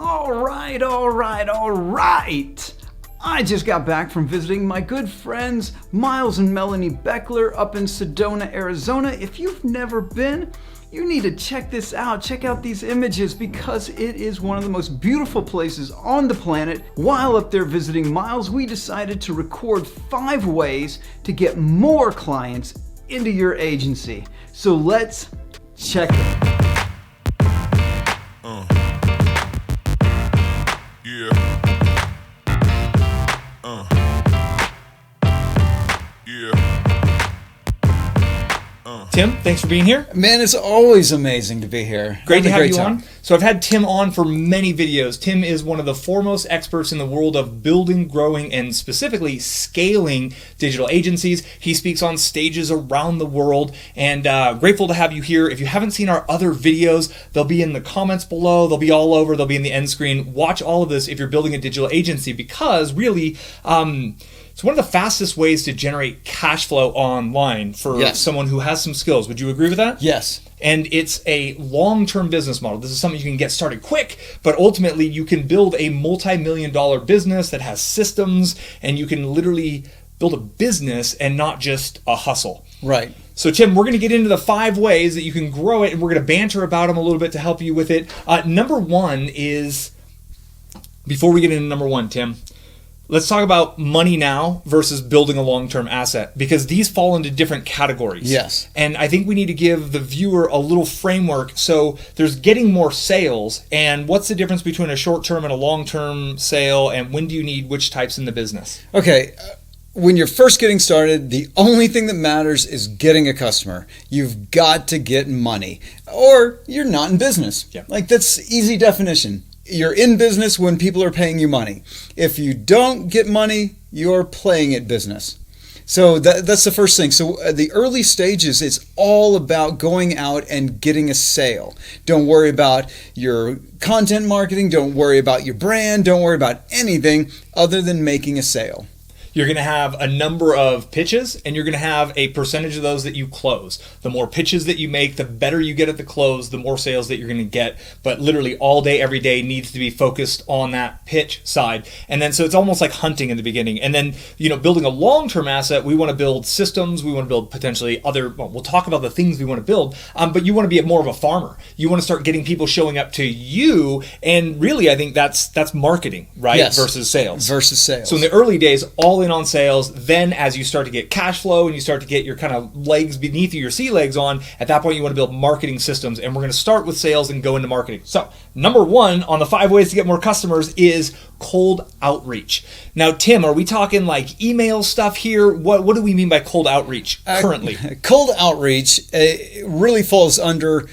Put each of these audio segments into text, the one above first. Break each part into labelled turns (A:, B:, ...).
A: All right. I just got back from visiting my good friends Miles and Melanie Beckler up in Sedona, Arizona. If you've never been, you need to check this out. Check out these images because it is one of the most beautiful places on the planet. While up there visiting Miles, we decided to record 5 ways to get more clients into your agency. So let's check it.
B: Tim, thanks for being here.
A: Man, it's always amazing to be here.
B: Great to have you on. So I've had Tim on for many videos. Tim is one of the foremost experts in the world of building, growing, and specifically scaling digital agencies. He speaks on stages around the world, and grateful to have you here. If you haven't seen our other videos, they'll be in the comments below. They'll be all over. They'll be in the end screen. Watch all of this if you're building a digital agency because really, it's one of the fastest ways to generate cash flow online for someone who has some skills. Would you agree with that?
A: Yes.
B: And it's a long-term business model. This is something you can get started quick, but ultimately you can build a multi-million-dollar business that has systems, and you can literally build a business and not just a hustle.
A: Right.
B: So Tim, we're going to get into the 5 ways that you can grow it, and we're going to banter about them a little bit to help you with it. Number 1 is, before we get into number 1, Tim, let's talk about money now versus building a long-term asset because these fall into different categories.
A: Yes.
B: And I think we need to give the viewer a little framework. So there's getting more sales, and what's the difference between a short-term and a long-term sale, and when do you need which types in the business?
A: Okay. When you're first getting started, the only thing that matters is getting a customer. You've got to get money or you're not in business.
B: Yeah.
A: Like that's easy definition. You're in business when people are paying you money. If you don't get money, you're playing at business. So that's the first thing. So the early stages, it's all about going out and getting a sale. Don't worry about your content marketing. Don't worry about your brand. Don't worry about anything other than making a sale.
B: You're going to have a number of pitches, and you're going to have a percentage of those that you close. The more pitches that you make, the better you get at the close, the more sales that you're going to get. But literally all day, every day needs to be focused on that pitch side. And then so it's almost like hunting in the beginning. And then, building a long-term asset, we want to build systems. We want to build potentially we'll talk about the things we want to build, but you want to be more of a farmer. You want to start getting people showing up to you. And really, I think that's marketing, right?
A: Yes.
B: Versus sales.
A: Versus sales.
B: So in the early days, all in on sales. Then as you start to get cash flow and you start to get your kind of legs beneath you, your sea legs on, at that point you want to build marketing systems. And we're going to start with sales and go into marketing. So number 1 on the 5 ways to get more customers is cold outreach. Now, Tim, are we talking like email stuff here? What do we mean by cold outreach currently?
A: Cold outreach really falls under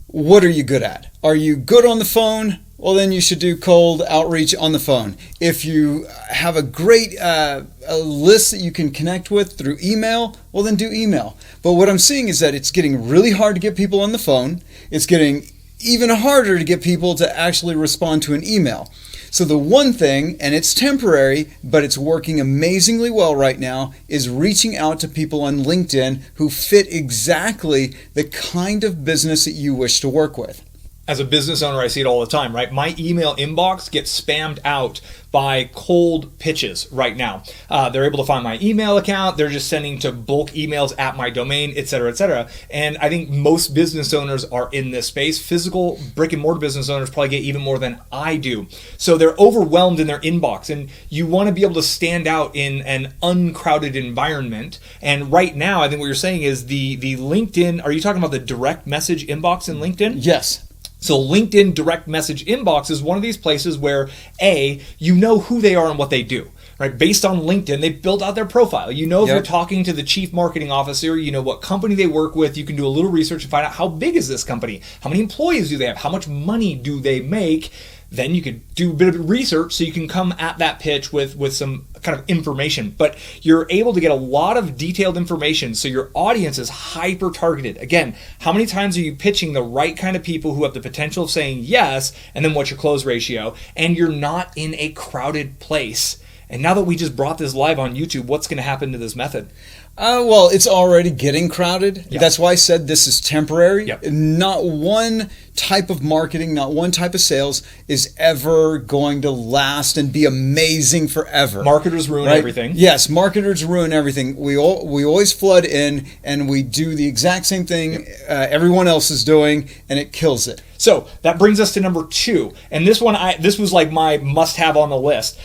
A: what are you good at? Are you good on the phone? Well, then you should do cold outreach on the phone. If you have a great a list that you can connect with through email, well, then do email. But what I'm seeing is that it's getting really hard to get people on the phone. It's getting even harder to get people to actually respond to an email. So the one thing, and it's temporary, but it's working amazingly well right now, is reaching out to people on LinkedIn who fit exactly the kind of business that you wish to work with.
B: As a business owner, I see it all the time, right? My email inbox gets spammed out by cold pitches right now. They're able to find my email account. They're just sending to bulk emails at my domain, et cetera, et cetera. And I think most business owners are in this space. Physical brick and mortar business owners probably get even more than I do. So they're overwhelmed in their inbox, and you want to be able to stand out in an uncrowded environment. And right now, I think what you're saying is the LinkedIn, are you talking about the direct message inbox in LinkedIn?
A: Yes.
B: So LinkedIn direct message inbox is one of these places where you know who they are and what they do, right? Based on LinkedIn, they've built out their profile. You know if you're talking to the chief marketing officer, you know what company they work with. You can do a little research and find out how big is this company? How many employees do they have? How much money do they make? Then you could do a bit of research so you can come at that pitch with some kind of information. But you're able to get a lot of detailed information so your audience is hyper targeted. Again, how many times are you pitching the right kind of people who have the potential of saying yes, and then what's your close ratio? And you're not in a crowded place. And now that we just brought this live on YouTube, what's going to happen to this method?
A: Well, it's already getting crowded.
B: Yep.
A: That's why I said this is temporary.
B: Yep.
A: Not one type of marketing, not one type of sales is ever going to last and be amazing forever.
B: Marketers ruin everything.
A: Yes, marketers ruin everything. We always flood in and we do the exact same thing everyone else is doing, and it kills it.
B: So that brings us to number 2. And this one, this was like my must-have on the list.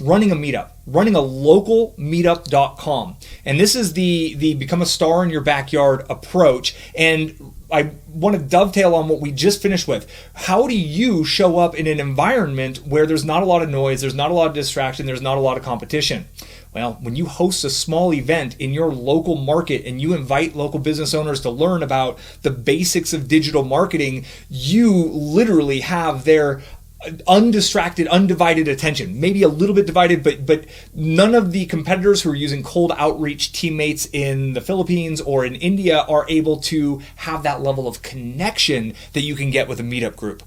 B: Running a meetup, running a local meetup.com. And this is the become a star in your backyard approach. And I want to dovetail on what we just finished with. How do you show up in an environment where there's not a lot of noise, there's not a lot of distraction, there's not a lot of competition? Well, when you host a small event in your local market and you invite local business owners to learn about the basics of digital marketing, you literally have their undistracted, undivided attention. Maybe a little bit divided, but none of the competitors who are using cold outreach teammates in the Philippines or in India are able to have that level of connection that you can get with a meetup group.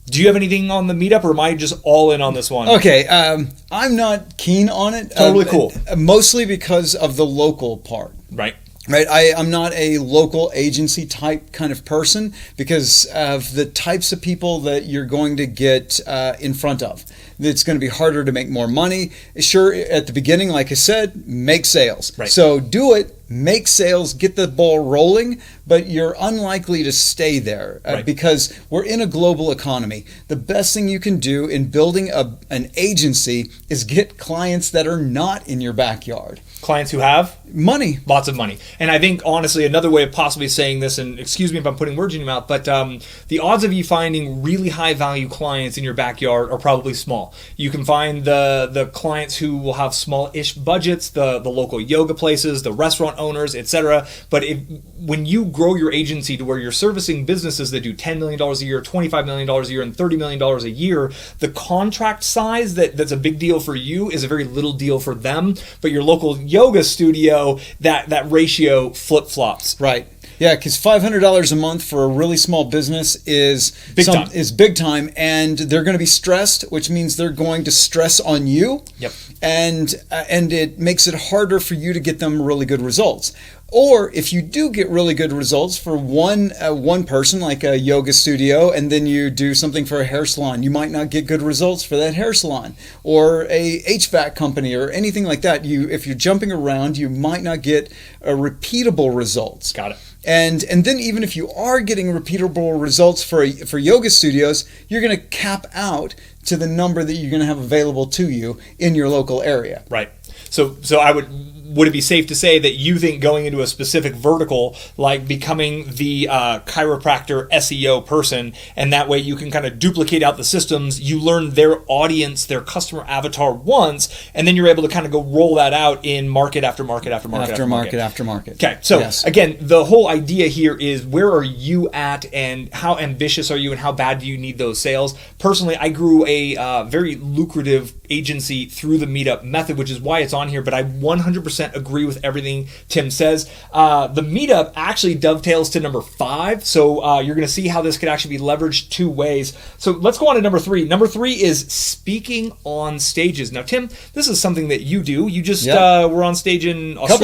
B: Do you have anything on the meetup, or am I just all in on this one?
A: Okay, I'm not keen on it.
B: Totally cool.
A: Mostly because of the local part.
B: Right.
A: Right, I'm not a local agency type kind of person because of the types of people that you're going to get in front of. It's going to be harder to make more money. Sure, at the beginning, like I said, make sales.
B: Right.
A: So do it, make sales, get the ball rolling, but you're unlikely to stay there because we're in a global economy. The best thing you can do in building an agency is get clients that are not in your backyard.
B: Clients who have
A: money.
B: Lots of money. And I think, honestly, another way of possibly saying this, and excuse me if I'm putting words in your mouth, but the odds of you finding really high value clients in your backyard are probably small. You can find the clients who will have small-ish budgets, the local yoga places, the restaurant owners, etc. But when you grow your agency to where you're servicing businesses that do $10 million a year, $25 million a year, and $30 million a year, the contract size that's a big deal for you is a very little deal for them. But your local yoga studio, that ratio flip-flops.
A: Right. Yeah, because $500 a month for a really small business is big time, and they're going to be stressed, which means they're going to stress on you.
B: Yep.
A: And it makes it harder for you to get them really good results. Or if you do get really good results for one person, like a yoga studio, and then you do something for a hair salon, you might not get good results for that hair salon. Or a HVAC company or anything like that. If you're jumping around, you might not get repeatable results.
B: Got it.
A: And then even if you are getting repeatable results for yoga studios, you're going to cap out to the number that you're going to have available to you in your local area.
B: Right. So would it be safe to say that you think going into a specific vertical, like becoming the chiropractor SEO person, and that way you can kind of duplicate out the systems, you learn their audience, their customer avatar once, and then you're able to kind of go roll that out in market after market after market after market.
A: After market.
B: Okay, so
A: yes.
B: Again, the whole idea here is where are you at and how ambitious are you and how bad do you need those sales? Personally, I grew a very lucrative agency through the Meetup method, which is why it's on here, but I 100% agree with everything Tim says. The Meetup actually dovetails to number 5, so you're going to see how this could actually be leveraged 2 ways. So let's go on to number 3. Number 3 is speaking on stages. Now, Tim, this is something that you do. You just were on stage in Australia?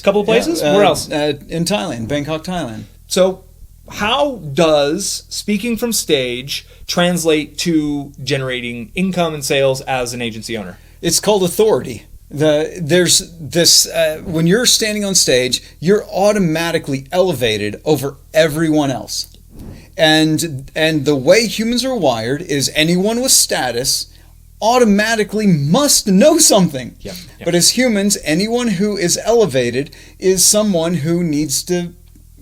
B: Couple of places. Where else?
A: In Thailand, Bangkok, Thailand.
B: So how does speaking from stage translate to generating income and sales as an agency owner?
A: It's called authority. There's this when you're standing on stage, you're automatically elevated over everyone else. And the way humans are wired is anyone with status automatically must know something.
B: Yep.
A: But as humans, anyone who is elevated is someone who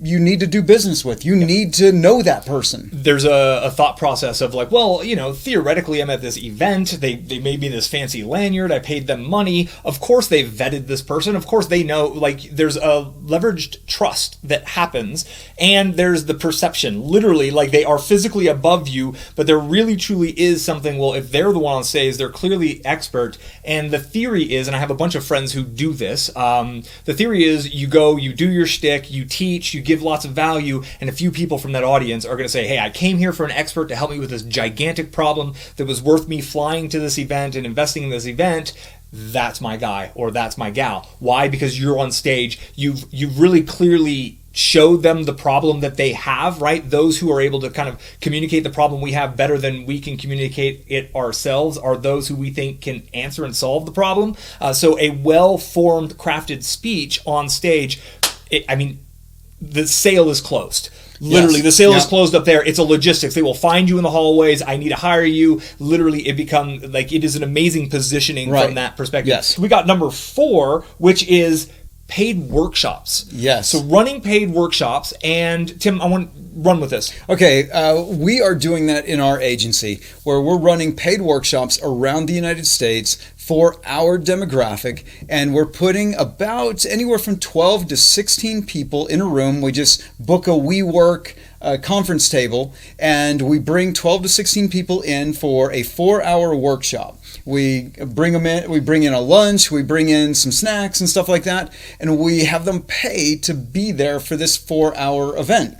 A: you need to do business with. You need to know that person.
B: There's a thought process of like, well, theoretically I'm at this event. They made me this fancy lanyard. I paid them money. Of course they vetted this person. Of course they know, like there's a leveraged trust that happens, and there's the perception. Literally, like they are physically above you, but there really truly is something, well, if they're the one on stage, they're clearly expert. And the theory is, and I have a bunch of friends who do this, the theory is you go, you do your shtick, you teach, you give lots of value, and a few people from that audience are going to say, hey, I came here for an expert to help me with this gigantic problem that was worth me flying to this event and investing in this event. That's my guy or that's my gal. Why? Because you're on stage. You've really clearly showed them the problem that they have, right? Those who are able to kind of communicate the problem we have better than we can communicate it ourselves are those who we think can answer and solve the problem. So a well-formed, crafted speech on stage, the sale is closed. Literally, the sale is closed up there. It's a logistics. They will find you in the hallways. I need to hire you. Literally, it is an amazing positioning from that perspective.
A: Yes.
B: We got number 4, which is paid workshops.
A: Yes.
B: So running paid workshops, and Tim, I want to run with this.
A: Okay, we are doing that in our agency where we're running paid workshops around the United States for our demographic, and we're putting about anywhere from 12 to 16 people in a room. We just book a WeWork conference table, and we bring 12 to 16 people in for a 4-hour workshop. We bring them in, we bring in a lunch, we bring in some snacks and stuff like that, and we have them pay to be there for this 4-hour event.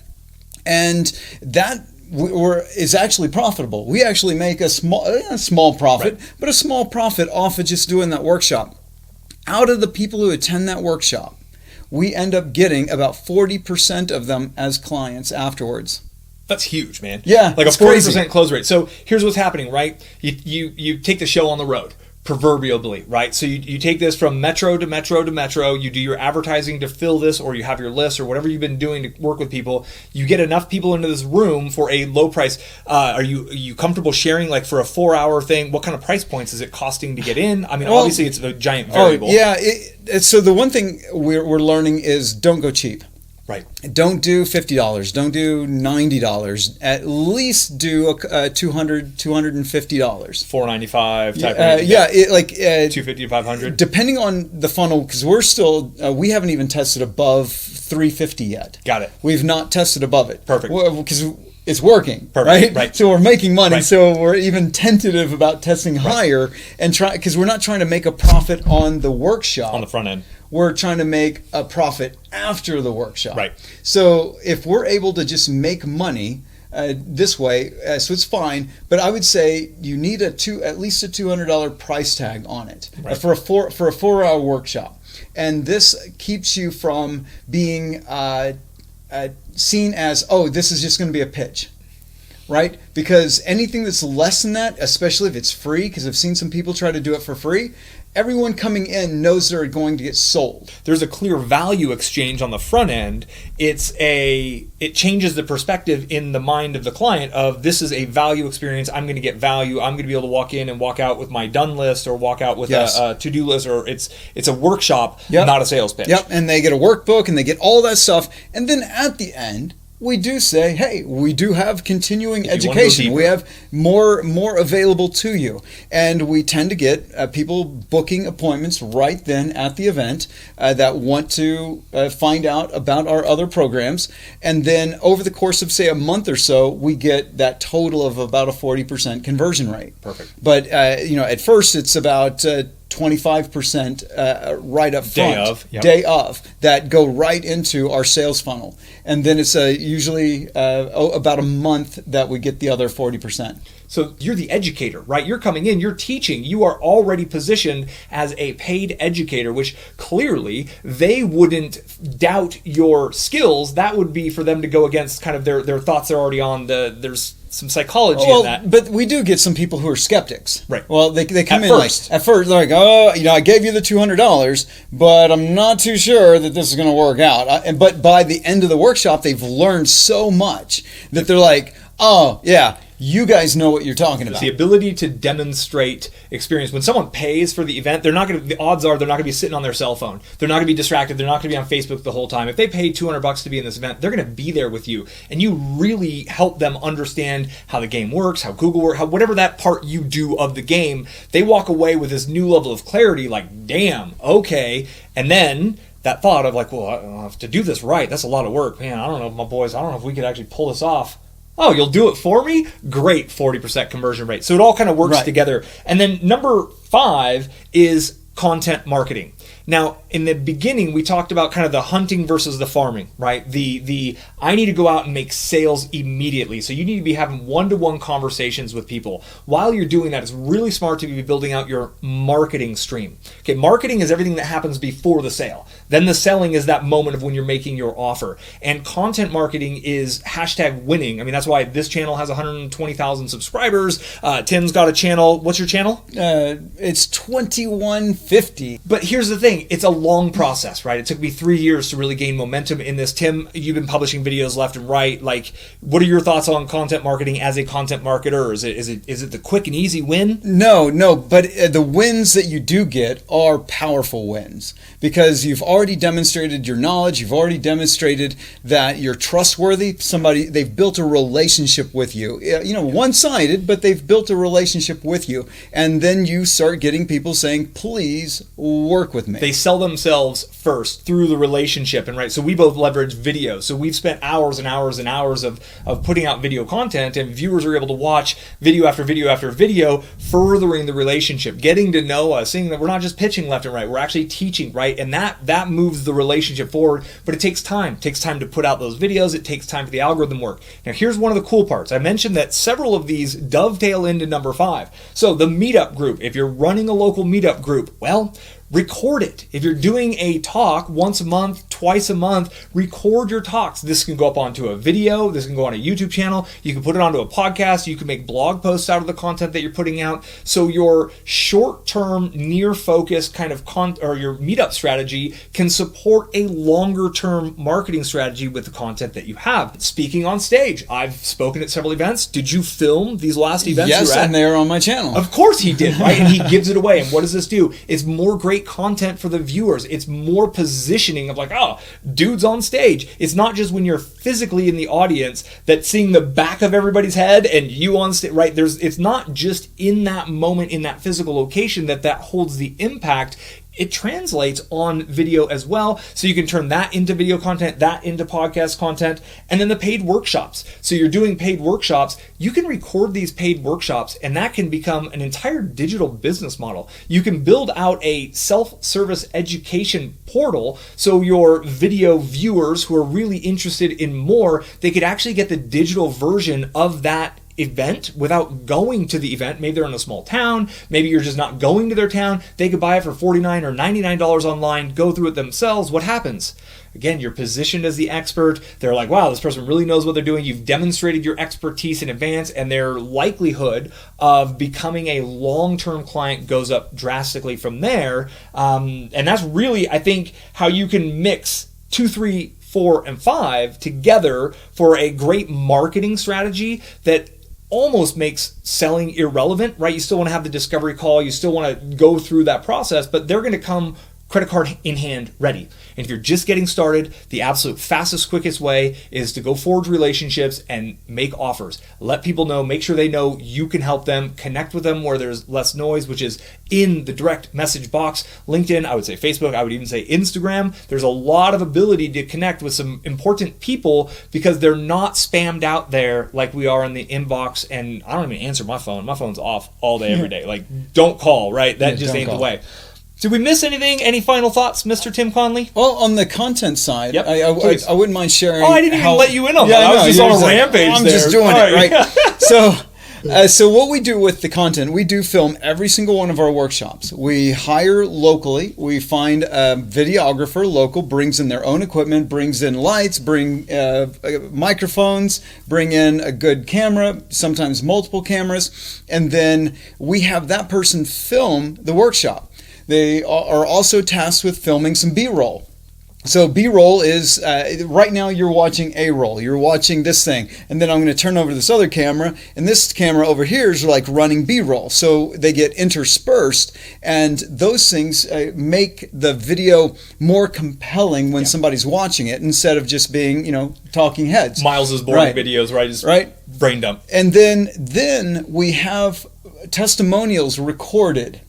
A: And that is actually profitable. We actually make a small profit, but a small profit off of just doing that workshop. Out of the people who attend that workshop, we end up getting about 40% of them as clients afterwards.
B: That's huge, man.
A: Yeah,
B: like a 40%
A: crazy.
B: Close rate. So here's what's happening, right? You take the show on the road, proverbially, right? So you take this from metro to metro to metro. You do your advertising to fill this, or you have your list, or whatever you've been doing to work with people. You get enough people into this room for a low price. Are you comfortable sharing, like for a 4-hour thing? What kind of price points is it costing to get in? I mean, obviously it's a giant variable.
A: So the one thing we're learning is don't go cheap.
B: Right.
A: Don't do $50. Don't do $90. At least do $200, $250.
B: $495 type.
A: $250
B: to $500.
A: Depending on the funnel, because we're still we haven't even tested above $350 yet.
B: Got it.
A: We've not tested above it.
B: Perfect.
A: Because it's working,
B: Perfect.
A: right? So we're making money.
B: Right.
A: So we're even tentative about testing higher and try, because we're not trying to make a profit on the workshop
B: On the front end.
A: We're trying to make a profit after the workshop.
B: Right.
A: So if we're able to just make money this way, so it's fine. But I would say you need at least a $200 price tag on it for a 4-hour workshop, and this keeps you from being seen as, oh, this is just going to be a pitch. Right? Because anything that's less than that, especially if it's free, because I've seen some people try to do it for free, everyone coming in knows they're going to get sold.
B: There's a clear value exchange on the front end. It changes the perspective in the mind of the client of, this is a value experience. I'm going to get value. I'm going to be able to walk in and walk out with my done list, or walk out with a to-do list, or it's a workshop, not a sales pitch.
A: Yep, and they get a workbook and they get all that stuff. And then at the end, we do say, hey, we do have continuing education. We have more available to you. And we tend to get people booking appointments right then at the event that want to find out about our other programs. And then over the course of, say, a month or so, we get that total of about a 40% conversion rate.
B: Perfect.
A: But, at first it's about 25% right up front, day of, that go right into our sales funnel. And then it's usually about a month that we get the other 40%.
B: So you're the educator, right? You're coming in, you're teaching, you are already positioned as a paid educator, which clearly they wouldn't doubt your skills. That would be for them to go against kind of their thoughts they're already on. There's some psychology in that.
A: But we do get some people who are skeptics.
B: Right.
A: Well, they come in
B: first.
A: At first, they're like, oh, I gave you the $200, but I'm not too sure that this is going to work out. But by the end of the workshop, they've learned so much that they're like, oh, yeah, you guys know what you're talking about.
B: It's the ability to demonstrate experience. When someone pays for the event, the odds are they're not going to be sitting on their cell phone. They're not going to be distracted. They're not going to be on Facebook the whole time. If they paid $200 to be in this event, they're going to be there with you. And you really help them understand how the game works, how Google works, whatever that part you do of the game. They walk away with this new level of clarity, like, damn, okay. And then that thought of like, well, I have to do this right. That's a lot of work. Man, I don't know, my boys, I don't know if we could actually pull this off. Oh, you'll do it for me? Great, 40% conversion rate. So it all kind of works together. And then number 5 is content marketing. Now, in the beginning, we talked about kind of the hunting versus the farming, right? The I need to go out and make sales immediately. So you need to be having one-to-one conversations with people. While you're doing that, it's really smart to be building out your marketing stream. Okay, marketing is everything that happens before the sale. Then the selling is that moment of when you're making your offer. And content marketing is #winning. I mean, that's why this channel has 120,000 subscribers. Tim's got a channel. What's your channel?
A: It's 2150.
B: But here's the thing. It's a long process, right? It took me 3 years to really gain momentum in this. Tim, you've been publishing videos left and right. Like, what are your thoughts on content marketing as a content marketer? Is it the quick and easy win?
A: No, but the wins that you do get are powerful wins because you've already demonstrated your knowledge. You've already demonstrated that you're trustworthy. They've built a relationship with you. You know, one-sided, but they've built a relationship with you. And then you start getting people saying, please work with me.
B: They sell themselves first through the relationship. And right, so we both leverage video. So we've spent hours and hours and hours of putting out video content, and viewers are able to watch video after video after video, furthering the relationship, getting to know us, seeing that we're not just pitching left and right, we're actually teaching, right? And that moves the relationship forward, but it takes time. It takes time to put out those videos. It takes time for the algorithm work. Now, here's one of the cool parts. I mentioned that several of these dovetail into number 5. So the meetup group, if you're running a local meetup group, well, record it. If you're doing a talk once a month, twice a month, record your talks. This can go up onto a video. This can go on a YouTube channel. You can put it onto a podcast. You can make blog posts out of the content that you're putting out. So your short-term, near-focused kind of or your meetup strategy can support a longer-term marketing strategy with the content that you have. Speaking on stage, I've spoken at several events. Did you film these last events?
A: Yes, and they're on my channel.
B: Of course he did, right? And he gives it away. And what does this do? It's more great content for the viewers. It's more positioning of like, oh, dude's on stage. It's not just when you're physically in the audience that seeing the back of everybody's head and you on stage, right? It's not just in that moment, in that physical location that holds the impact. It translates on video as well. So you can turn that into video content, that into podcast content, and then the paid workshops. So you're doing paid workshops. You can record these paid workshops, and that can become an entire digital business model. You can build out a self-service education portal. So your video viewers who are really interested in more, they could actually get the digital version of that event without going to the event. Maybe they're in a small town. Maybe you're just not going to their town. They could buy it for $49 or $99 online, go through it themselves. What happens? Again, you're positioned as the expert. They're like, wow, this person really knows what they're doing. You've demonstrated your expertise in advance, and their likelihood of becoming a long-term client goes up drastically from there. And that's really, I think, how you can mix 2, 3, 4, and 5 together for a great marketing strategy that almost makes selling irrelevant, right? You still want to have the discovery call. You still want to go through that process, but they're going to come credit card in hand ready. And if you're just getting started, the absolute fastest, quickest way is to go forge relationships and make offers. Let people know, make sure they know you can help them, connect with them where there's less noise, which is in the direct message box. LinkedIn, I would say Facebook, I would even say Instagram. There's a lot of ability to connect with some important people because they're not spammed out there like we are in the inbox. And I don't even answer my phone. My phone's off all day, every day. Like, don't call, right? That just ain't the way. Did we miss anything? Any final thoughts, Mr. Tim Conley?
A: Well, on the content side,
B: yep,
A: I wouldn't mind sharing.
B: Oh, I didn't even let you in on that. I was just on a rampage
A: I'm
B: there.
A: just doing it, right? So what we do with the content, we do film every single one of our workshops. We hire locally. We find a videographer local, brings in their own equipment, brings in lights, bring microphones, bring in a good camera, sometimes multiple cameras, and then we have that person film the workshop. They are also tasked with filming some B-roll. So B-roll is, right now you're watching A-roll. You're watching this thing. And then I'm going to turn over this other camera. And this camera over here is like running B-roll. So they get interspersed. And those things make the video more compelling when somebody's watching it instead of just being, talking heads.
B: Miles' boring videos, right? Just brain dump.
A: And then we have testimonials recorded.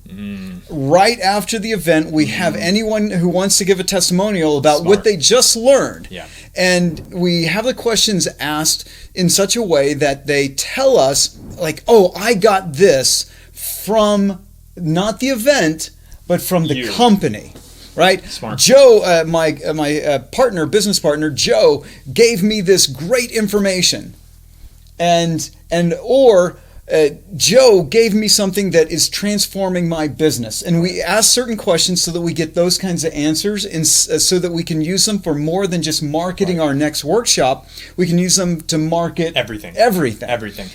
A: Right after the event, we have anyone who wants to give a testimonial about what they just learned.
B: Yeah.
A: And we have the questions asked in such a way that they tell us, like, oh, I got this from not the event, but from the company. right?
B: Smart.
A: Joe, my partner, business partner, Joe, gave me this great information, or Joe gave me something that is transforming my business. And we ask certain questions so that we get those kinds of answers, and so that we can use them for more than just marketing our next workshop. We can use them to market everything.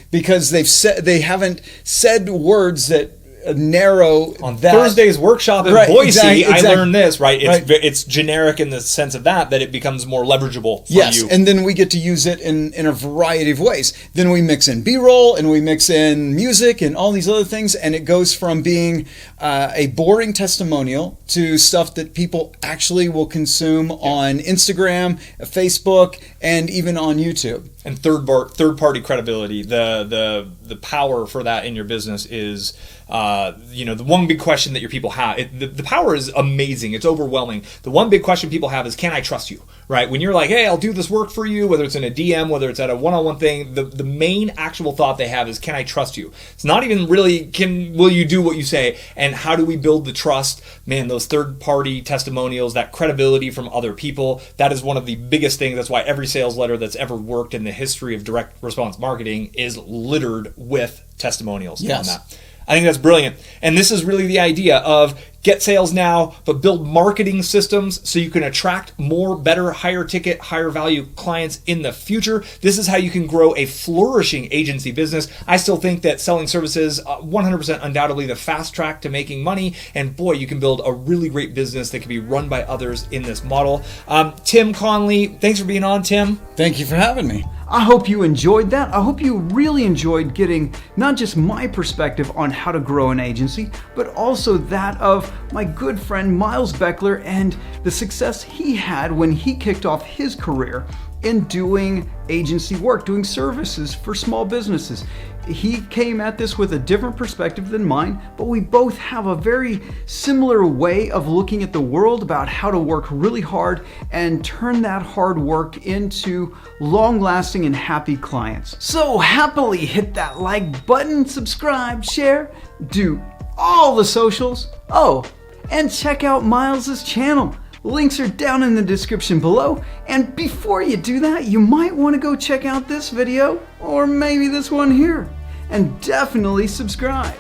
A: Because they haven't said words that narrow
B: on
A: that.
B: Thursday's workshop in Boise.
A: Exactly.
B: I learned this, right? It's generic in the sense of that it becomes more leverageable for you.
A: And then we get to use it in a variety of ways. Then we mix in B-roll, and we mix in music and all these other things, and it goes from being a boring testimonial to stuff that people actually will consume on Instagram, Facebook, and even on YouTube.
B: And third party credibility, the power for that in your business is the one big question that your people have. The power is amazing. It's overwhelming. The one big question people have is, can I trust you? Right? When you're like, hey, I'll do this work for you, whether it's in a DM, whether it's at a one-on-one thing, the main actual thought they have is, can I trust you? It's not even really, will you do what you say? And how do we build the trust? Man, those third-party testimonials, that credibility from other people, that is one of the biggest things. That's why every sales letter that's ever worked in the history of direct response marketing is littered with testimonials on that. I think that's brilliant. And this is really the idea of get sales now, but build marketing systems so you can attract more, better, higher ticket, higher value clients in the future. This is how you can grow a flourishing agency business. I still think that selling services, 100% undoubtedly the fast track to making money. And boy, you can build a really great business that can be run by others in this model. Tim Conley, thanks for being on, Tim.
A: Thank you for having me. I hope you enjoyed that. I hope you really enjoyed getting not just my perspective on how to grow an agency, but also that of my good friend Miles Beckler and the success he had when he kicked off his career in doing agency work, doing services for small businesses. He came at this with a different perspective than mine, but we both have a very similar way of looking at the world about how to work really hard and turn that hard work into long-lasting and happy clients. So happily hit that like button, subscribe, share, do all the socials. Oh, and check out Miles's channel. Links are down in the description below. And before you do that, you might want to go check out this video, or maybe this one here, and definitely subscribe.